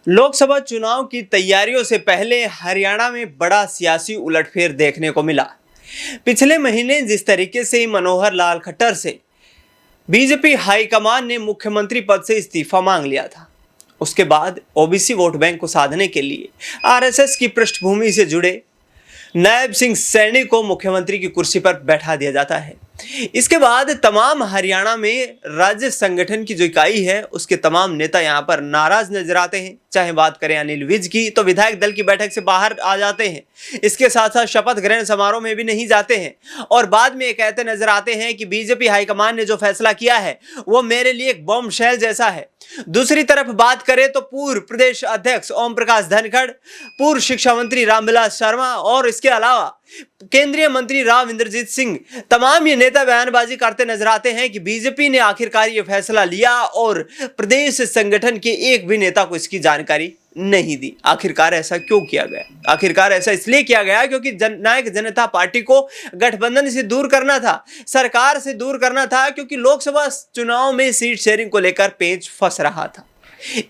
लोकसभा चुनाव की तैयारियों से पहले हरियाणा में बड़ा सियासी उलटफेर देखने को मिला। पिछले महीने जिस तरीके से मनोहर लाल खट्टर से बीजेपी हाईकमान ने मुख्यमंत्री पद से इस्तीफा मांग लिया था, उसके बाद ओबीसी वोट बैंक को साधने के लिए आरएसएस की पृष्ठभूमि से जुड़े नायब सिंह सैनी को मुख्यमंत्री की कुर्सी पर बैठा दिया जाता है। इसके बाद तमाम हरियाणा में राज्य संगठन की जो इकाई है उसके तमाम नेता यहां पर नाराज नजर आते हैं। चाहे बात करें अनिल विज की, तो विधायक दल की बैठक से बाहर आ जाते हैं। इसके साथ साथ शपथ ग्रहण समारोह में भी नहीं जाते हैं और बाद में ये कहते नजर आते हैं कि बीजेपी हाईकमान ने जो फैसला किया है वो मेरे लिए एक बॉम्ब शेल जैसा है। दूसरी तरफ बात करें तो पूर्व प्रदेश अध्यक्ष ओम प्रकाश धनखड़, पूर्व शिक्षा मंत्री रामविलास शर्मा और इसके अलावा केंद्रीय मंत्री राव इंद्रजीत सिंह, तमाम ये नेता बयानबाजी करते नजर आते हैं कि बीजेपी ने आखिरकार ये फैसला लिया और प्रदेश संगठन के एक भी नेता को इसकी जानकारी नहीं दी। आखिरकार ऐसा क्यों किया गया? आखिरकार ऐसा इसलिए किया गया क्योंकि जननायक जनता पार्टी को गठबंधन से दूर करना था, सरकार से दूर करना था, क्योंकि लोकसभा चुनाव में सीट शेयरिंग को लेकर पेच फंस रहा था।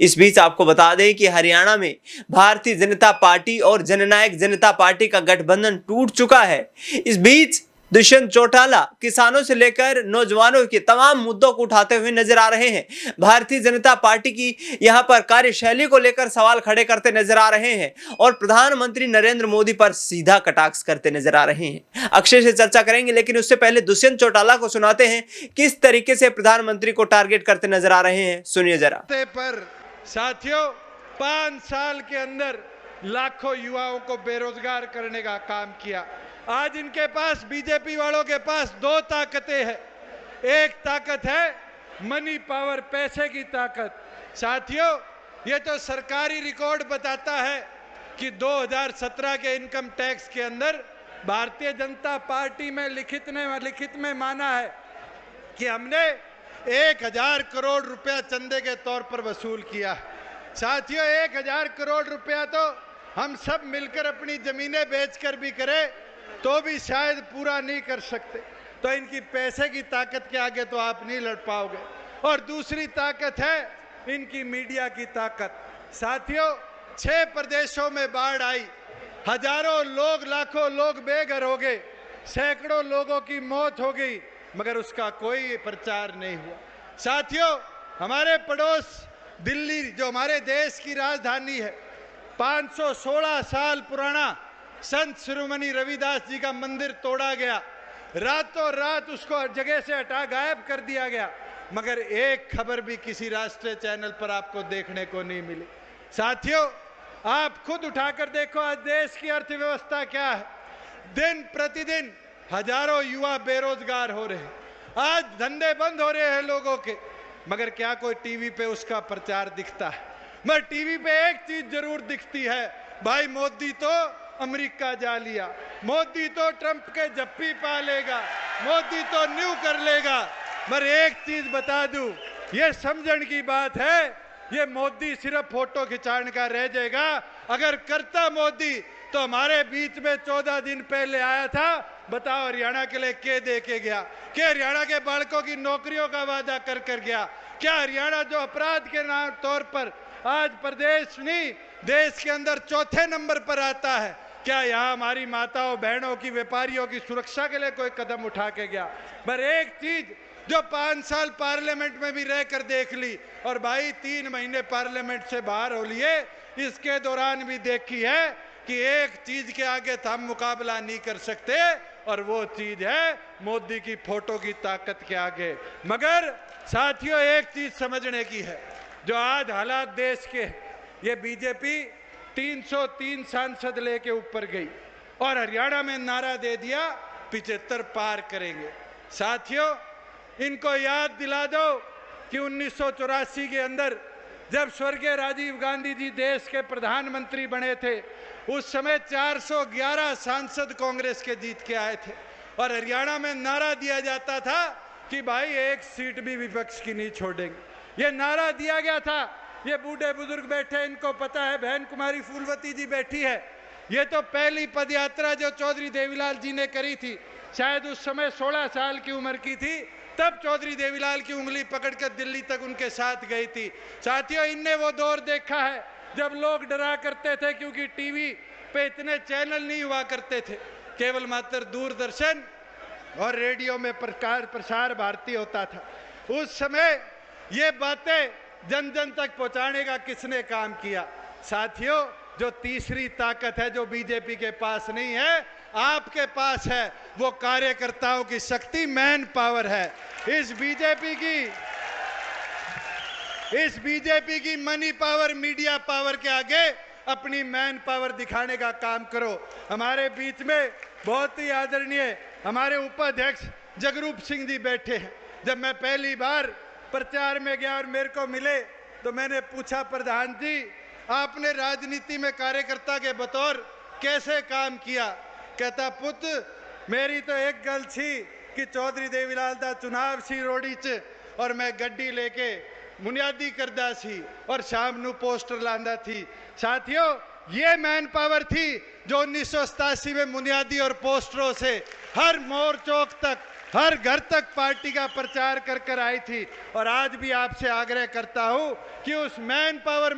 इस बीच आपको बता दें कि हरियाणा में भारतीय जनता पार्टी और जननायक जनता पार्टी का गठबंधन टूट चुका है। इस बीच दुष्यंत चौटाला किसानों से लेकर नौजवानों के तमाम मुद्दों को उठाते हुए नजर आ रहे हैं। भारतीय जनता पार्टी की यहां पर कार्यशैली को लेकर सवाल खड़े करते नजर आ रहे हैं और प्रधानमंत्री नरेंद्र मोदी पर सीधा कटाक्ष करते नजर आ रहे हैं। अक्षय से चर्चा करेंगे, लेकिन उससे पहले दुष्यंत चौटाला को सुनाते हैं किस तरीके से प्रधानमंत्री को टारगेट करते नजर आ रहे हैं। सुनिए जरा। पर साथियों, 5 साल के अंदर लाखों युवाओं को बेरोजगार करने का काम किया। आज इनके पास, बीजेपी वालों के पास 2 ताकतें हैं। एक ताकत है मनी पावर, पैसे की ताकत। साथियों, ये तो सरकारी रिकॉर्ड बताता है कि 2017 के इनकम टैक्स के अंदर भारतीय जनता पार्टी में लिखित में माना है कि हमने 1000 करोड़ रुपया चंदे के तौर पर वसूल किया। साथियों, 1000 करोड़ रुपया तो हम सब मिलकर अपनी जमीनें बेचकर भी करें तो भी शायद पूरा नहीं कर सकते। तो इनकी पैसे की ताकत के आगे तो आप नहीं लड़ पाओगे। और दूसरी ताकत है इनकी मीडिया की ताकत। साथियों, 6 प्रदेशों में बाढ़ आई, हजारों लोग, लाखों लोग बेघर हो गए, सैकड़ों लोगों की मौत हो गई, मगर उसका कोई प्रचार नहीं हुआ। साथियों, हमारे पड़ोस दिल्ली, जो हमारे देश की राजधानी है, 516 साल पुराना संत शिरोमणि रविदास जी का मंदिर तोड़ा गया। रातों रात उसको जगह से हटा गायब कर दिया गया, मगर एक खबर भी किसी राष्ट्रीय चैनल पर आपको देखने को नहीं मिली। साथियों, आप खुद उठाकर देखो आज देश की अर्थव्यवस्था क्या है। दिन प्रतिदिन हजारों युवा बेरोजगार हो रहे हैं, आज धंधे बंद हो रहे हैं लोगों के, मगर क्या कोई टीवी पे उसका प्रचार दिखता है? मगर टीवी पे एक चीज जरूर दिखती है, भाई मोदी तो अमेरिका जा लिया, मोदी तो ट्रंप के जप्पी पा लेगा, मोदी तो न्यू कर लेगा। मगर एक चीज बता दूं, ये समझण की बात है, ये मोदी सिर्फ फोटो खिंचाने का रह जाएगा। अगर करता मोदी तो हमारे बीच में 14 दिन पहले आया था, बताओ हरियाणा के लिए क्या दे के गया? क्या हरियाणा के बालकों की नौकरियों का वादा कर गया? क्या हरियाणा जो अपराध के नाम तौर पर आज प्रदेश नहीं देश के अंदर 4थे नंबर पर आता है, क्या यहाँ हमारी माताओं बहनों की, व्यापारियों की सुरक्षा के लिए कोई कदम उठा के गया? पर एक चीज जो 5 साल पार्लियामेंट में भी रहकर देख ली, और भाई 3 महीने पार्लियामेंट से बाहर हो लिए, इसके दौरान भी देखी है कि एक चीज के आगे तो हम मुकाबला नहीं कर सकते, और वो चीज है मोदी की फोटो की ताकत के आगे। मगर साथियों, एक चीज समझने की है, जो आज हालात देश के, ये बीजेपी 303 सांसद लेके ऊपर गई और हरियाणा में नारा दे दिया 75 पार करेंगे। साथियों, इनको याद दिला दो कि 1984 के अंदर जब स्वर्गीय राजीव गांधी जी देश के प्रधानमंत्री बने थे, उस समय 411 सांसद कांग्रेस के जीत के आए थे और हरियाणा में नारा दिया जाता था कि भाई एक सीट भी विपक्ष की नहीं छोड़ेंगे। ये नारा दिया गया था। ये बूढ़े बुजुर्ग बैठे, इनको पता है, बहन कुमारी फूलवती जी बैठी है, ये तो पहली पदयात्रा जो चौधरी देवीलाल जी ने करी थी, शायद उस समय 16 साल की उम्र की थी, तब चौधरी देवीलाल की उंगली पकड़कर दिल्ली तक उनके साथ गई थी। साथियों, इनने वो दौर देखा है जब लोग डरा करते थे क्योंकि टीवी पे इतने चैनल नहीं हुआ करते थे, केवल मात्र दूरदर्शन और रेडियो में प्रसार भारती होता था। उस समय ये बातें जन जन तक पहुंचाने का किसने काम किया? साथियों, जो तीसरी ताकत है जो बीजेपी के पास नहीं है, आपके पास है, वो कार्यकर्ताओं की शक्ति, मैन पावर है। इस बीजेपी की मनी पावर, मीडिया पावर के आगे अपनी मैन पावर दिखाने का काम करो। हमारे बीच में बहुत ही आदरणीय हमारे उपाध्यक्ष जगरूप सिंह जी बैठे हैं। जब मैं पहली बार प्रचार में गया और मेरे को मिले तो मैंने पूछा, प्रधान जी आपने राजनीति में कार्यकर्ता के बतौर कैसे काम किया? कहता, पुत्र मेरी तो एक गल थी कि चौधरी देवीलाल दा चुनाव सी रोड़ी च और मैं गड्डी लेके बुनियादी करदा सी और शाम नू पोस्टर लांदा थी। साथियों, ये मैन पावर थी जो 1987 में बुनियादी और पोस्टरों से हर मोड़ चौक तक, हर घर तक पार्टी का प्रचार कर कर आई थी। और आज भी आपसे आग्रह करता हूं कि उस मैन पावर,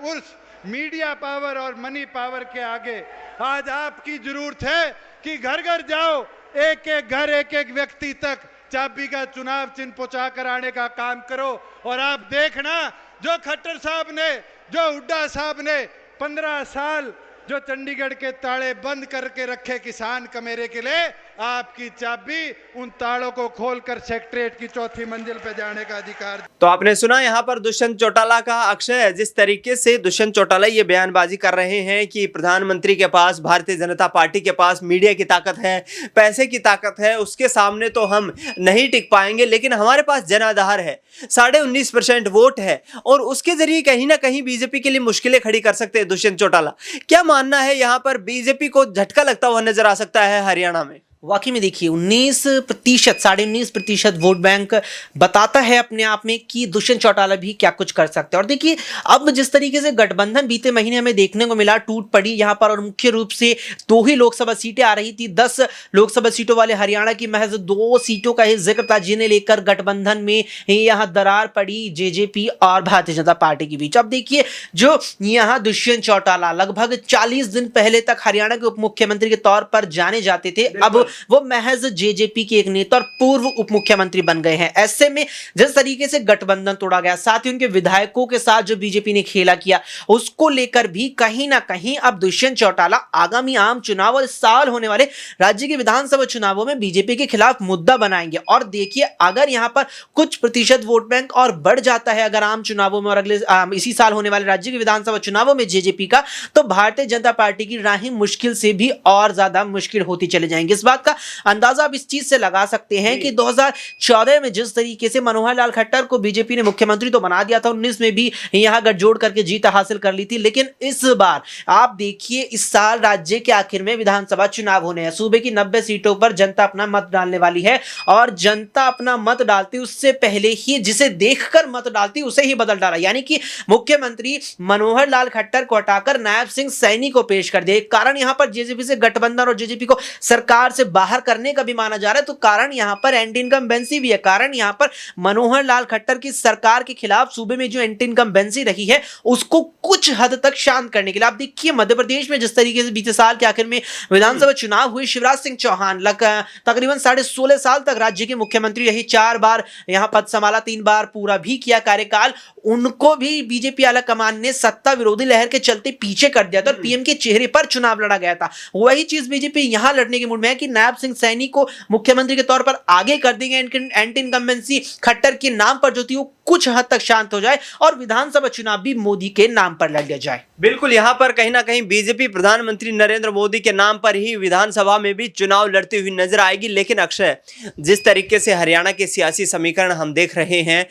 उस मीडिया पावर और मनी पावर के आगे आज आपकी जरूरत है कि घर घर जाओ, एक एक घर, एक एक व्यक्ति तक चाबी का चुनाव चिन्ह पहुंचा कर आने का काम करो। और आप देखना, जो खट्टर साहब ने, जो हुड्डा साहब ने 15 साल जो चंडीगढ़ के ताले बंद करके रखे किसान कमेरे के लिए, आपकी चाबी उन तालों को खोलकर सेक्रेटरीट की चौथी मंजिल पे जाने का अधिकार। तो आपने सुना यहाँ पर दुष्यंत चौटाला का अक्षय, जिस तरीके से दुष्यंत चौटाला ये बयानबाजी कर रहे हैं कि प्रधानमंत्री के पास, भारतीय जनता पार्टी के पास मीडिया की ताकत है, पैसे की ताकत है, उसके सामने तो हम नहीं टिक पाएंगे, लेकिन हमारे पास जनाधार है, 19.5% वोट है और उसके जरिए कहीं ना कहीं बीजेपी के लिए मुश्किलें खड़ी कर सकते हैं दुष्यंत चौटाला। क्या मानना है, यहाँ पर बीजेपी को झटका लगता हुआ नजर आ सकता है हरियाणा में? वाकई में देखिए 19%, 19.5% वोट बैंक बताता है अपने आप में कि दुष्यंत चौटाला भी क्या कुछ कर सकते हैं। और देखिए अब जिस तरीके से गठबंधन बीते महीने हमें देखने को मिला, टूट पड़ी यहाँ पर, और मुख्य रूप से 2 ही लोकसभा सीटें आ रही थी। 10 लोकसभा सीटों वाले हरियाणा की महज 2 सीटों का ही जिक्र था, जिन्हें लेकर गठबंधन में यहाँ दरार पड़ी जेजेपी और भारतीय जनता पार्टी के बीच। अब देखिए, जो यहाँ दुष्यंत चौटाला लगभग 40 दिन पहले तक हरियाणा के उप मुख्यमंत्री के तौर पर जाने जाते थे, अब वो महज जेजेपी के एक नेता और पूर्व उप मुख्यमंत्री बन गए हैं। ऐसे में जिस तरीके से गठबंधन तोड़ा गया, साथ ही उनके विधायकों के साथ जो बीजेपी ने खेला किया, उसको लेकर भी कहीं ना कहीं अब दुष्यंत चौटाला आगामी आम चुनाव और इस साल होने वाले राज्य के विधानसभा चुनावों में बीजेपी के खिलाफ मुद्दा बनाएंगे। और देखिए, अगर यहां पर कुछ प्रतिशत वोट बैंक और बढ़ जाता है अगर आम चुनावों में और अगले इसी साल होने वाले राज्य के विधानसभा चुनावों में जेजेपी का, तो भारतीय जनता पार्टी की राहें मुश्किल से भी और ज्यादा मुश्किल होती चली जाएंगी। इस बात का अंदाजा आप इस चीज से लगा सकते हैं कि 2014 में जिस तरीके से मनोहर लाल खट्टर को बीजेपी ने मुख्यमंत्री तो बना दिया था, 19 में भी यहां गठजोड़ करके जीत हासिल कर ली थी, लेकिन इस बार आप देखिए, इस साल राज्य के आखिर में विधानसभा चुनाव होने हैं। सूबे की 90 सीटों पर जनता अपना मत डालने वाली है और जनता अपना मत डालती उससे पहले ही जिसे देखकर मत डालती उसे ही बदल डाला, यानी कि मुख्यमंत्री मनोहर लाल खट्टर को हटाकर नायब सिंह सैनी को पेश कर दिया। कारण यहां पर जेजेपी से गठबंधन और जेजेपी को सरकार से बाहर करने का भी माना जा रहा है, तो कारण यहां पर एंटी इनकम्बेंसी भी है। कारण यहां पर मनोहर लाल खट्टर की सरकार के खिलाफ सूबे में जो एंटी इनकम्बेंसी रही है उसको कुछ हद तक शांत करने के लिए, आप देखिए मध्य प्रदेश में जिस तरीके से बीते साल के आखिर में विधानसभा चुनाव हुए, शिवराज सिंह चौहान तकरीबन 16.5 साल तक राज्य के मुख्यमंत्री रहे, 4 बार यहां पद संभाला, 3 बार पूरा भी किया कार्यकाल, उनको भी बीजेपी आला कमान ने सत्ता विरोधी लहर के चलते पीछे कर दिया था और पीएम के चेहरे पर चुनाव लड़ा गया था। वही चीज बीजेपी यहां लड़ने के मूड में है कि नायब सिंह सैनी को मुख्यमंत्री के तौर पर आगे कर देंगे, एंटी इनकम्बेंसी खट्टर के नाम पर जो थी वो कुछ हद तक शांत हो जाए और विधानसभा चुनाव भी मोदी के नाम पर लड़ लिया जाए। बिल्कुल, यहाँ पर कहीं ना कहीं बीजेपी प्रधानमंत्री नरेंद्र मोदी के नाम पर ही विधानसभा में भी चुनाव लड़ती हुई नजर आएगी। लेकिन अक्षय, जिस तरीके से हरियाणा के सियासी समीकरण हम देख रहे हैं,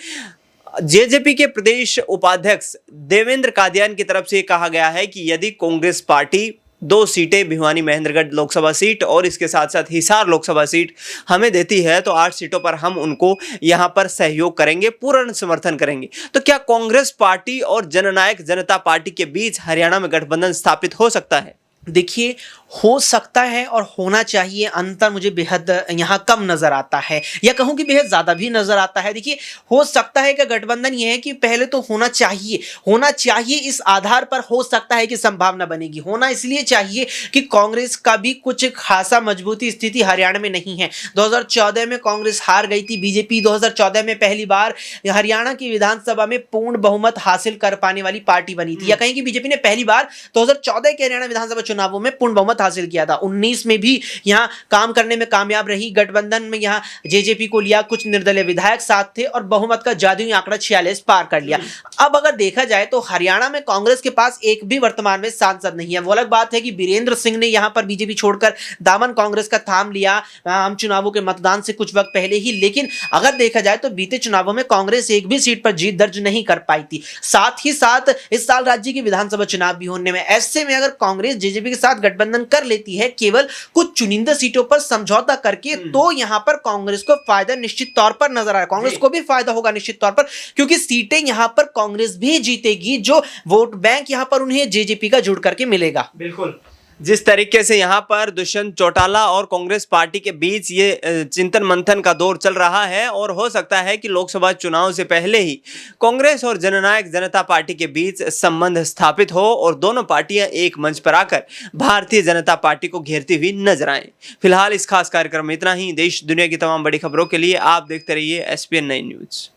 जेजेपी के प्रदेश उपाध्यक्ष देवेंद्र कादियान की तरफ से कहा गया है कि यदि कांग्रेस पार्टी 2 सीटें भिवानी महेंद्रगढ़ लोकसभा सीट और इसके साथ साथ हिसार लोकसभा सीट हमें देती है तो 8 सीटों पर हम उनको यहां पर सहयोग करेंगे, पूर्ण समर्थन करेंगे। तो क्या कांग्रेस पार्टी और जननायक जनता पार्टी के बीच हरियाणा में गठबंधन स्थापित हो सकता है? देखिए, हो सकता है और होना चाहिए, अंतर मुझे बेहद यहाँ कम नज़र आता है, या कहूँ कि बेहद ज़्यादा भी नज़र आता है। देखिए, हो सकता है कि गठबंधन ये है कि पहले तो होना चाहिए इस आधार पर हो सकता है कि संभावना बनेगी। होना इसलिए चाहिए कि कांग्रेस का भी कुछ खासा मजबूती स्थिति हरियाणा में नहीं है। 2014 में कांग्रेस हार गई थी, बीजेपी 2014 में पहली बार हरियाणा की विधानसभा में पूर्ण बहुमत हासिल कर पाने वाली पार्टी बनी थी, या कहीं कि बीजेपी ने पहली बार 2014 के हरियाणा विधानसभा चुनावों में पूर्ण बहुमत हासिल किया था। 19 में भी यहां काम करने में कामयाब रही। गठबंधन में यहां जेजेपी को लिया, कुछ निर्दलीय विधायक साथ थे और बहुमत का जादुई आंकड़ा 46 पार कर लिया। अब अगर देखा जाए तो हरियाणा में कांग्रेस के पास एक भी वर्तमान में सांसद नहीं है। वो अलग बात है कि वीरेंद्र सिंह ने यहां पर बीजेपी छोड़कर दामन कांग्रेस का थाम लिया आम चुनावों के मतदान से कुछ वक्त पहले ही, लेकिन अगर देखा जाए तो बीते चुनावों में कांग्रेस एक भी सीट पर जीत दर्ज नहीं कर पाई थी। साथ ही साथ इस साल राज्य की विधानसभा चुनाव भी होने में, ऐसे में अगर कांग्रेस जेजेपी के साथ गठबंधन कर लेती है केवल कुछ चुनिंदा सीटों पर समझौता करके, तो यहां पर कांग्रेस को फायदा निश्चित तौर पर नजर आ रहा है। कांग्रेस को भी फायदा होगा निश्चित तौर पर, क्योंकि सीटें यहां पर कांग्रेस भी जीतेगी, जो वोट बैंक यहां पर उन्हें जेजेपी का जुड़ करके मिलेगा। बिल्कुल, जिस तरीके से यहाँ पर दुष्यंत चौटाला और कांग्रेस पार्टी के बीच ये चिंतन मंथन का दौर चल रहा है, और हो सकता है कि लोकसभा चुनाव से पहले ही कांग्रेस और जननायक जनता पार्टी के बीच संबंध स्थापित हो और दोनों पार्टियां एक मंच पर आकर भारतीय जनता पार्टी को घेरती हुई नजर आए। फिलहाल इस खास कार्यक्रम में इतना ही। देश दुनिया की तमाम बड़ी खबरों के लिए आप देखते रहिए SPN 9 न्यूज।